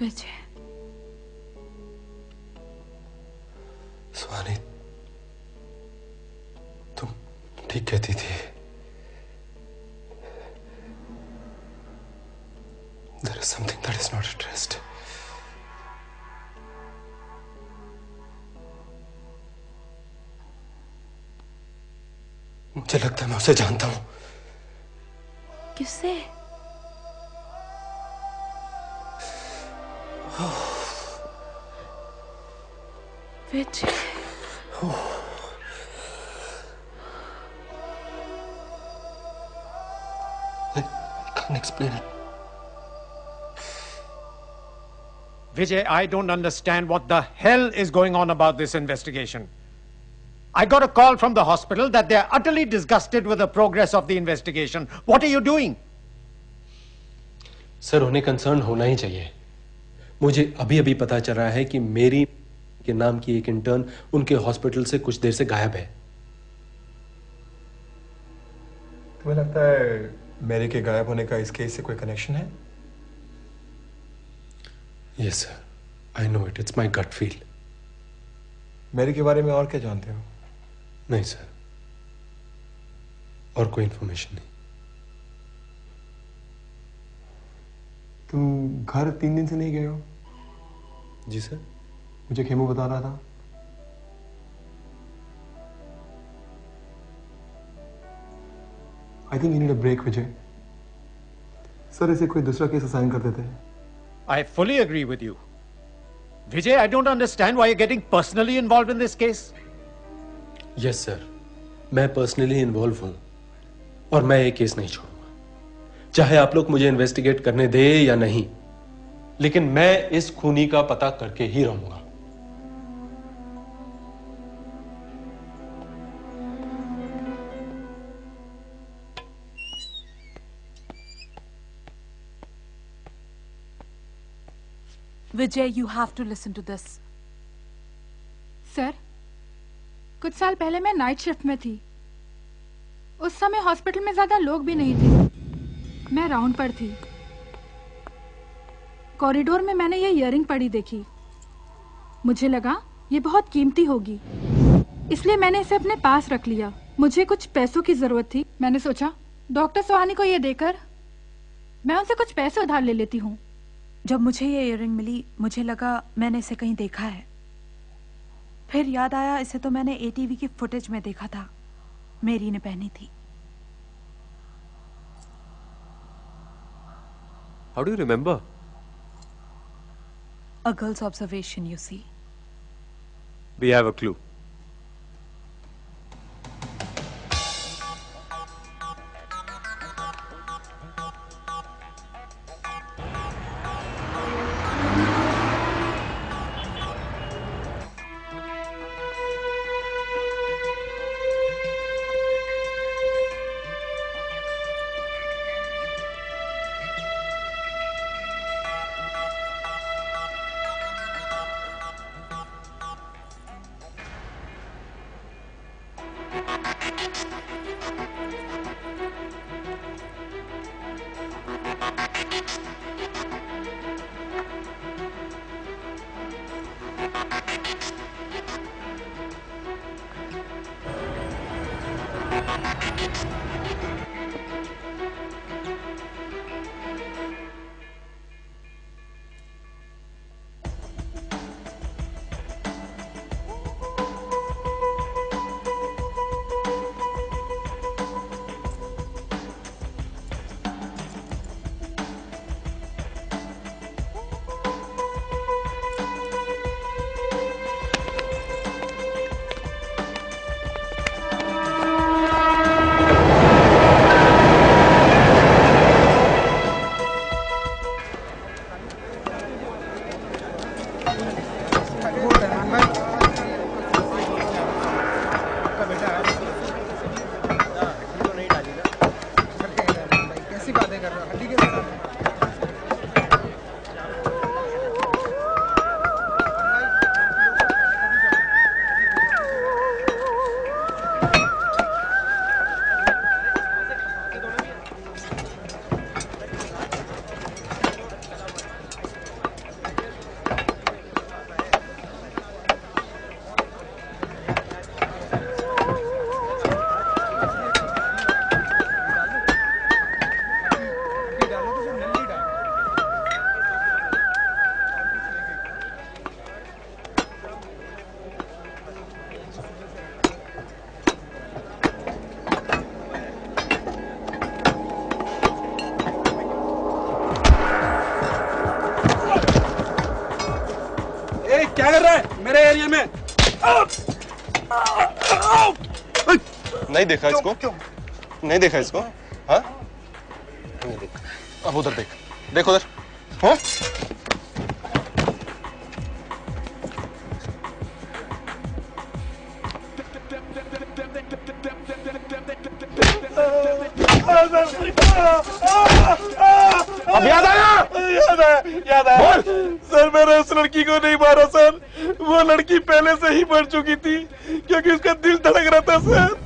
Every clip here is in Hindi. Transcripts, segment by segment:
विजय, सुहानी, तुम ठीक कहती थी। There is something that is not addressed. मुझे लगता है मैं उसे जानता हूं। किससे? विजय, I can't explain it. Vijay, I don't understand what the hell is going on about this investigation. I got a call from the hospital that they are utterly disgusted with the progress of the investigation. What are you doing? Sir, उन्हें कंसर्न होना ही चाहिए। मुझे अभी अभी पता चल रहा है कि मेरी के नाम की एक इंटर्न उनके हॉस्पिटल से कुछ देर से गायब है। तुम्हें लगता है मेरी के गायब होने का इस केस से कोई कनेक्शन है? Yes sir, I know it, it's my gut feel. मेरी के बारे में और क्या जानते हो? नहीं सर, और कोई इंफॉर्मेशन नहीं। तुम घर 3 दिन से नहीं गए हो? जी सर। मुझे खेमू बता रहा था। I think you need a break Vijay. Sir, इसे कोई दूसरा केस असाइन कर देते हैं। I fully agree with you. Vijay, I don't understand why you're getting personally involved in this case. Yes sir, मैं पर्सनली इन्वॉल्व हूं और मैं ये केस नहीं छोड़ूंगा, चाहे आप लोग मुझे इन्वेस्टिगेट करने दे या नहीं, लेकिन मैं इस खूनी का पता करके ही रहूंगा। Vijay, you have to listen to this. Sir, कुछ साल पहले मैं नाइट शिफ्ट में थी। उस समय हॉस्पिटल में ज्यादा लोग भी नहीं थे। मैं राउंड पर थी। कॉरिडोर में मैंने ये इयररिंग पड़ी देखी। मुझे लगा ये बहुत कीमती होगी, इसलिए मैंने इसे अपने पास रख लिया। मुझे कुछ पैसों की जरूरत थी। मैंने सोचा डॉक्टर सुहानी को ये देकर मैं उनसे कुछ पैसे उधार ले लेती हूँ। जब मुझे ये इयररिंग मिली, मुझे लगा मैंने इसे कहीं देखा है। फिर याद आया इसे तो मैंने एटीवी की फुटेज में देखा था। मेरी ने पहनी थी। How do you remember? A girl's observation, you see. We have a clue. क्या कर रहा है मेरे एरिया में? नहीं देखा इसको? क्यों? नहीं देखा इसको? हाँ? नहीं देखा। अब उधर देख, देख उधर। हाँ? अब याद आया? याद आया। बोल। सर मैंने उस लड़की को नहीं मारा सर, वो लड़की पहले से ही मर चुकी थी क्योंकि उसका दिल धड़क रहा था सर।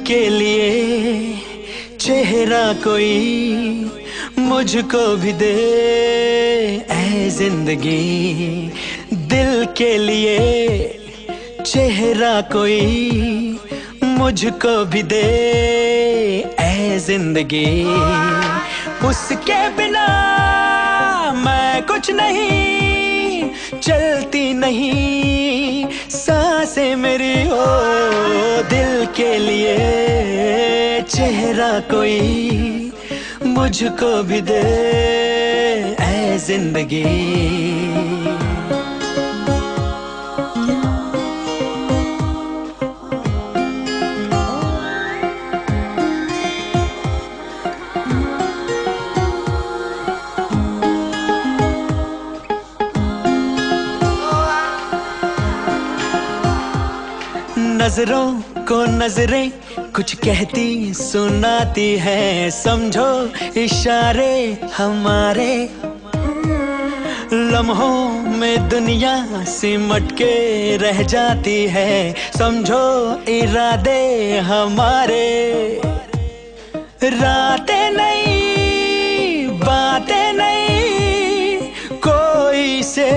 के लिए चेहरा कोई मुझको भी दे ऐ जिंदगी, दिल के लिए चेहरा कोई मुझको भी दे ऐ जिंदगी, उसके बिना मैं कुछ नहीं, चलती नहीं सांसें मेरी हो, दिल के लिए चेहरा कोई मुझको भी दे ऐ जिंदगी। नजरों को नजरें कुछ कहती सुनाती है, समझो इशारे हमारे। लम्हों में दुनिया सिमट के रह जाती है, समझो इरादे हमारे। रातें नहीं बातें नहीं, कोई से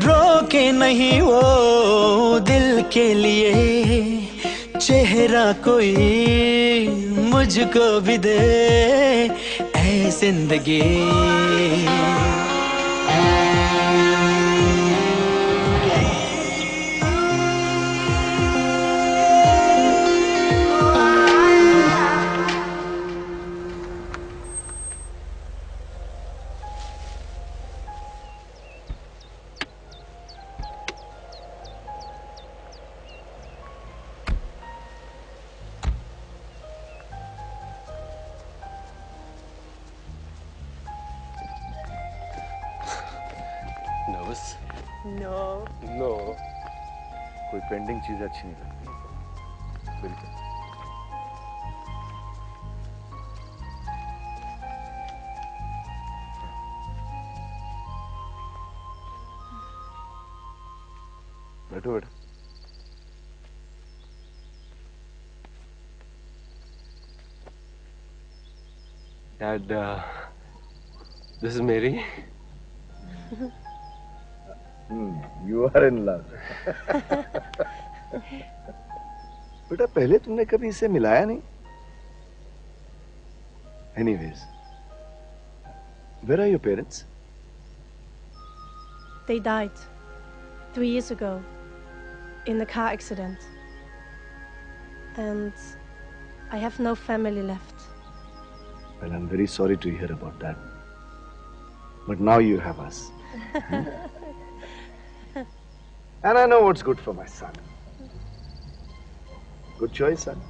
रोके नहीं वो दिल के लिए। चेहरा कोई मुझको भी दे ऐ जिंदगी। नर्वस? नो, कोई पेंडिंग चीज अच्छी नहीं लगती। बिल्कुल। बैठो बैठो। Dad, this is Mary. You are in love. बेटा पहले तुमने कभी इसे मिलाया नहीं? Anyways, where are your parents? They died 3 years ago in a car accident. And I have no family left. Well, I'm very sorry to hear about that. But now you have us. And I know what's good for my son. Good choice, son.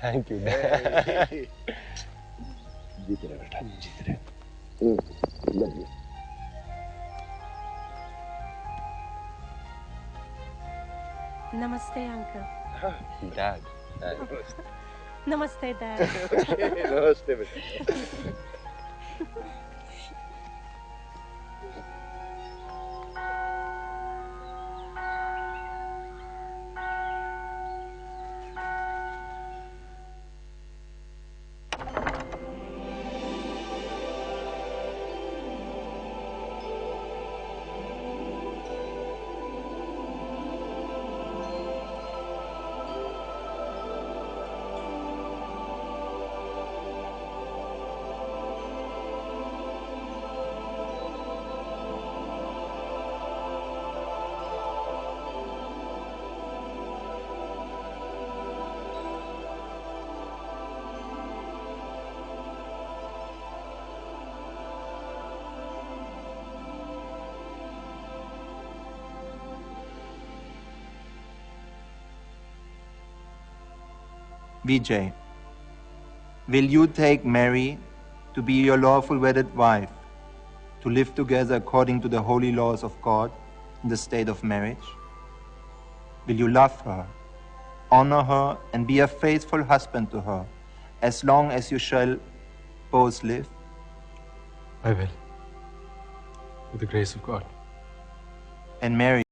Thank you, Dad. जीते रहे बेटा, जीते रहे। Love you. Namaste, uncle. Dad. Namaste, Dad. नमस्ते बेटा। Vijay, will you take Mary to be your lawful wedded wife, to live together according to the holy laws of God in the state of marriage? Will you love her, honor her, and be a faithful husband to her as long as you shall both live? I will. With the grace of God. And Mary,